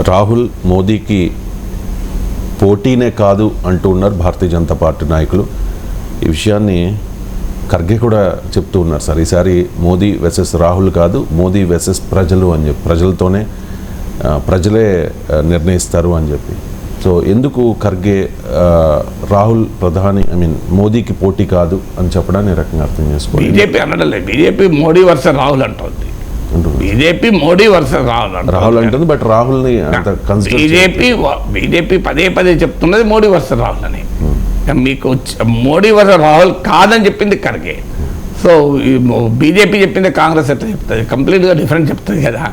రాహుల్ మోదీకి పోటీనే కాదు అంటూ ఉన్నారు భారతీయ జనతా పార్టీ నాయకులు. ఈ విషయాన్ని ఖర్గే కూడా చెప్తూ ఉన్నారు సార్. ఈసారి మోదీ వెసెస్ రాహుల్ కాదు, మోదీ వెసెస్ ప్రజలు అని చెప్పి, ప్రజలతోనే ప్రజలే నిర్ణయిస్తారు అని చెప్పి. సో ఎందుకు ఖర్గే రాహుల్ ప్రధాని మోదీకి పోటీ కాదు అని చెప్పడాన్ని రకంగా అర్థం చేసుకోవాలి. బీజేపీ అనడం లేదు, బీజేపీ మోడీ వర్సెస్ రాహుల్ అంటుంది. బీజేపీ మోడీ వర్సెస్ రాహుల్ అంటుంది. బట్ రాహుల్ని బీజేపీ పదే పదే చెప్తున్నది మోడీ వర్సెస్ రాహుల్ అని. మీకు మోడీ వర్సెస్ రాహుల్ కాదని చెప్పింది ఖర్గే. సో బీజేపీ చెప్పింది కాంగ్రెస్ ఎట్లా చెప్తుంది? కంప్లీట్గా డిఫరెంట్ చెప్తుంది కదా.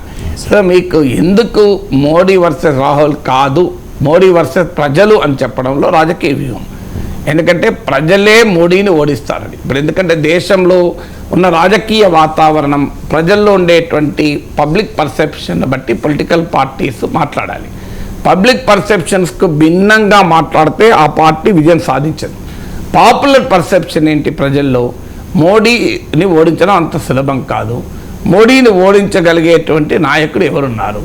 సో మీకు ఎందుకు మోడీ వర్సెస్ రాహుల్ కాదు, మోడీ వర్సెస్ ప్రజలు అని చెప్పడంలో రాజకీయ వ్యూహం. ఎందుకంటే ప్రజలే మోడీని ఓడిస్తారని. ఇప్పుడు ఎందుకంటే దేశంలో ఉన్న రాజకీయ వాతావరణం, ప్రజల్లో ఉండేటువంటి పబ్లిక్ పర్సెప్షన్ బట్టి పొలిటికల్ పార్టీస్ మాట్లాడాలి. పబ్లిక్ పర్సెప్షన్స్కు భిన్నంగా మాట్లాడితే ఆ పార్టీ విజయం సాధించదు. పాపులర్ పర్సెప్షన్ ఏంటి? ప్రజల్లో మోడీని ఓడించడం అంత సులభం కాదు, మోడీని ఓడించగలిగేటువంటి నాయకుడు ఎవరున్నారు?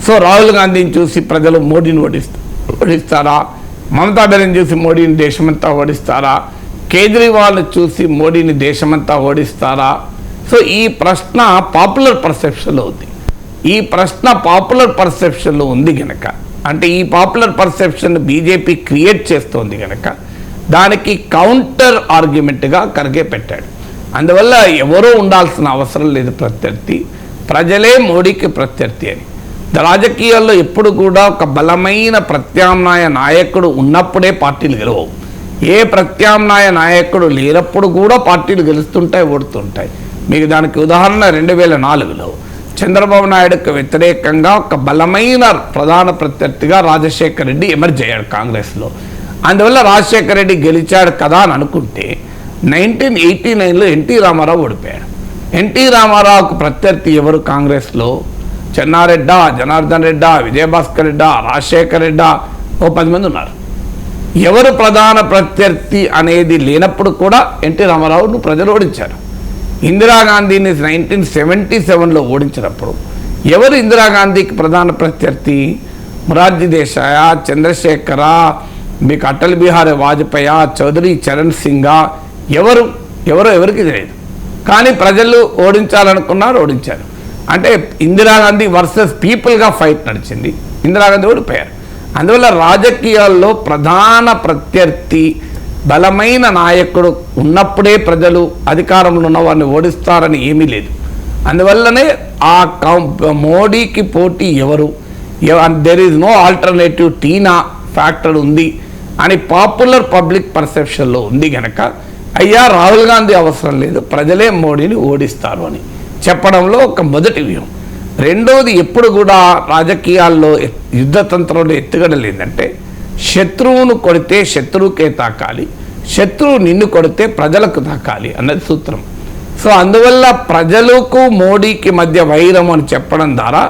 సో రాహుల్ గాంధీని చూసి ప్రజలు మోడీని ఓడిస్తారా? మమతా బెనర్జీని చూసి మోడీని దేశమంతా ఓడిస్తారా? కేజ్రీవాల్ని చూసి మోడీని దేశమంతా ఓడిస్తారా? సో ఈ ప్రశ్న పాపులర్ పర్సెప్షన్లో ఉంది. ఈ ప్రశ్న పాపులర్ పర్సెప్షన్లో ఉంది కనుక, అంటే ఈ పాపులర్ పర్సెప్షన్ బీజేపీ క్రియేట్ చేస్తోంది కనుక దానికి కౌంటర్ ఆర్గ్యుమెంట్గా ఖర్గే పెట్టాడు. అందువల్ల ఎవరూ ఉండాల్సిన అవసరం లేదు ప్రత్యర్థి, ప్రజలే మోడీకి ప్రత్యర్థి అని. రాజకీయాల్లో ఎప్పుడు కూడా ఒక బలమైన ప్రత్యామ్నాయ నాయకుడు ఉన్నప్పుడే పార్టీలు గెలవవు. ఏ ప్రత్యామ్నాయ నాయకుడు లేనప్పుడు కూడా పార్టీలు గెలుస్తుంటాయి, ఓడుతుంటాయి. మీకు దానికి ఉదాహరణ 2004లో చంద్రబాబు నాయుడుకు వ్యతిరేకంగా ఒక బలమైన ప్రధాన ప్రత్యర్థిగా రాజశేఖర రెడ్డి ఎమర్జ్ అయ్యాడు కాంగ్రెస్లో. అందువల్ల రాజశేఖర రెడ్డి గెలిచాడు కదా అని అనుకుంటే 1989లో ఎన్టీ రామారావు ఓడిపోయాడు. ఎన్టీ రామారావుకు ప్రత్యర్థి ఎవరు కాంగ్రెస్లో? చెన్నారెడ్డా, జనార్దన్ రెడ్డా, విజయభాస్కర్ రెడ్డా, రాజశేఖర రెడ్డా, ఓ 10 మంది ఉన్నారు. ఎవరు ప్రధాన ప్రత్యర్థి అనేది లేనప్పుడు కూడా ఎన్టీ రామారావును ప్రజలు ఓడించారు. ఇందిరాగాంధీని 1977లో ఓడించినప్పుడు ఎవరు ఇందిరాగాంధీకి ప్రధాన ప్రత్యర్థి? మొరార్జీ దేశాయ, చంద్రశేఖర, మీకు అటల్ బిహారీ వాజ్పేయి, చౌదరి చరణ్ సింగా, ఎవరికి తెలియదు. కానీ ప్రజలు ఓడించాలనుకున్నారు, ఓడించారు. అంటే ఇందిరాగాంధీ వర్సెస్ పీపుల్గా ఫైట్ నడిచింది, ఇందిరాగాంధీ ఓడిపోయారు. అందువల్ల రాజకీయాల్లో ప్రధాన ప్రత్యర్థి బలమైన నాయకుడు ఉన్నప్పుడే ప్రజలు అధికారంలో ఉన్న వారిని ఓడిస్తారని ఏమీ లేదు. అందువల్లనే ఆ మోడీకి పోటీ ఎవరు, there is no alternative TINA factor ఉంది అని పాపులర్ పబ్లిక్ పర్సెప్షన్లో ఉంది కనుక అయ్యా రాహుల్ గాంధీ అవసరం లేదు, ప్రజలే మోడీని ఓడిస్తారు అని చెప్పడంలో ఒక మొదటి వ్యూహం. రెండోది, ఎప్పుడు కూడా రాజకీయాల్లో యుద్ధతంత్రంలో ఎత్తుగడలు ఏంటంటే శత్రువును కొడితే శత్రువుకే తాకాలి, శత్రువు నిన్ను కొడితే ప్రజలకు తాకాలి అన్నది సూత్రం. సో అందువల్ల ప్రజలకు మోడీకి మధ్య వైరం అని చెప్పడం ద్వారా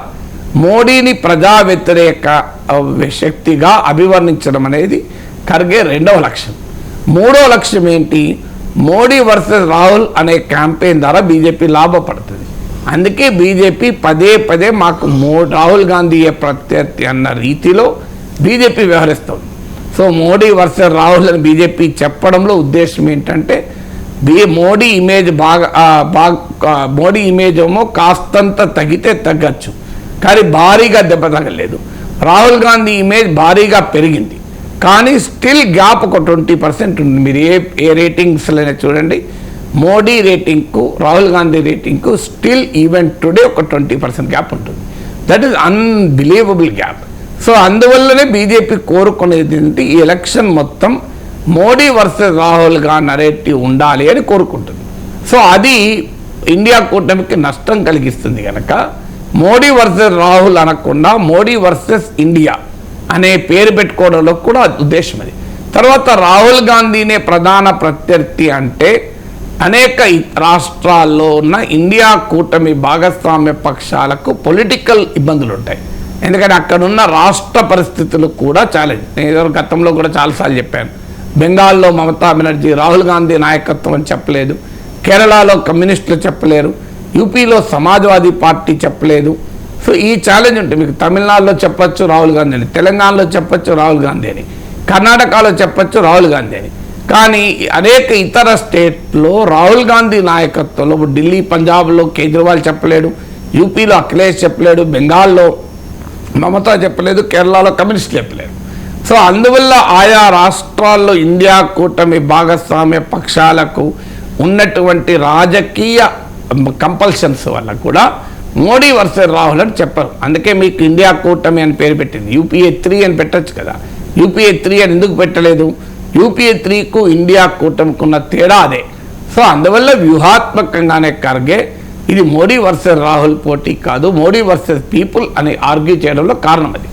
మోడీని ప్రజా వ్యతిరేక శక్తిగా అభివర్ణించడం అనేది ఖర్గే రెండవ లక్ష్యం. మూడవ లక్ష్యం ఏంటి? మోడీ వర్సెస్ రాహుల్ అనే క్యాంపెయిన్ ద్వారా బీజేపీ లాభపడుతుంది. అందుకే బీజేపీ పదే పదే మాకు రాహుల్ గాంధీయే ప్రత్యర్థి అన్న రీతిలో బీజేపీ వ్యవహరిస్తుంది. సో మోడీ వర్సెస్ రాహుల్ అని బీజేపీ చెప్పడంలో ఉద్దేశం ఏంటంటే మోడీ ఇమేజ్ ఏమో కాస్తంత తగ్గితే తగ్గచ్చు, కానీ భారీగా దెబ్బ తగలేదు. రాహుల్ గాంధీ ఇమేజ్ భారీగా పెరిగింది, కానీ స్టిల్ గ్యాప్ ఒక 20% ఉంది. మీరు ఏ రేటింగ్స్లోనే చూడండి, మోడీ రేటింగ్కు రాహుల్ గాంధీ రేటింగ్కు స్టిల్ ఈవెన్ టుడే ఒక 20% గ్యాప్ ఉంటుంది. That is unbelievable gap. So అందువల్లనే బీజేపీ కోరుకునేది ఏంటి? ఈ ఎలక్షన్ మొత్తం మోడీ వర్సెస్ రాహుల్గా నరేటివ్ ఉండాలి అని కోరుకుంటుంది. సో అది ఇండియా కూటమికి నష్టం కలిగిస్తుంది కనుక మోడీ వర్సెస్ రాహుల్ అనకుండా మోడీ వర్సెస్ ఇండియా అనే పేరు పెట్టుకోవడంలో కూడా ఉద్దేశం అది. తర్వాత రాహుల్ గాంధీనే ప్రధాన ప్రత్యర్థి అంటే అనేక రాష్ట్రాల్లో ఉన్న ఇండియా కూటమి భాగస్వామ్య పక్షాలకు పొలిటికల్ ఇబ్బందులు ఉంటాయి. ఎందుకంటే అక్కడున్న రాష్ట్ర పరిస్థితులు కూడా ఛాలెంజ్. నేను గతంలో కూడా చాలాసార్లు చెప్పాను, బెంగాల్లో మమతా బెనర్జీ రాహుల్ గాంధీ నాయకత్వం అని చెప్పలేదు, కేరళలో కమ్యూనిస్టులు చెప్పలేరు, యూపీలో సమాజ్వాదీ పార్టీ చెప్పలేదు. సో ఈ ఛాలెంజ్ ఉంటుంది మీకు. తమిళనాడులో చెప్పొచ్చు రాహుల్ గాంధీ అని, తెలంగాణలో చెప్పొచ్చు రాహుల్ గాంధీ అని, కర్ణాటకలో చెప్పొచ్చు రాహుల్ గాంధీ అని. కానీ అనేక ఇతర స్టేట్లో రాహుల్ గాంధీ నాయకత్వంలో ఢిల్లీ, పంజాబ్లో కేజ్రీవాల్ చెప్పలేడు, యూపీలో అఖిలేష్ చెప్పలేడు, బెంగాల్లో మమతా చెప్పలేదు, కేరళలో కమ్యూనిస్టులు చెప్పలేరు. సో అందువల్ల ఆయా రాష్ట్రాల్లో ఇండియా కూటమి భాగస్వామ్య పక్షాలకు ఉన్నటువంటి రాజకీయ కంపల్షన్స్ వల్ల కూడా మోడీ వర్సెస్ రాహుల్ అని చెప్పరు. అందుకే మీకు ఇండియా కూటమి అని పేరు పెట్టింది. యూపీఏ 3 అని పెట్టచ్చు కదా, యూపీఏ 3 అని ఎందుకు పెట్టలేదు? యూపీఏ 3కు ఇండియా కూటమికి ఉన్న తేడా అదే. సో అందువల్ల వ్యూహాత్మకంగానే ఖర్గే ఇది మోడీ వర్సెస్ రాహుల్ పోటీ కాదు, మోడీ వర్సెస్ పీపుల్ అని ఆర్గ్యూ చేయడంలో కారణం అది.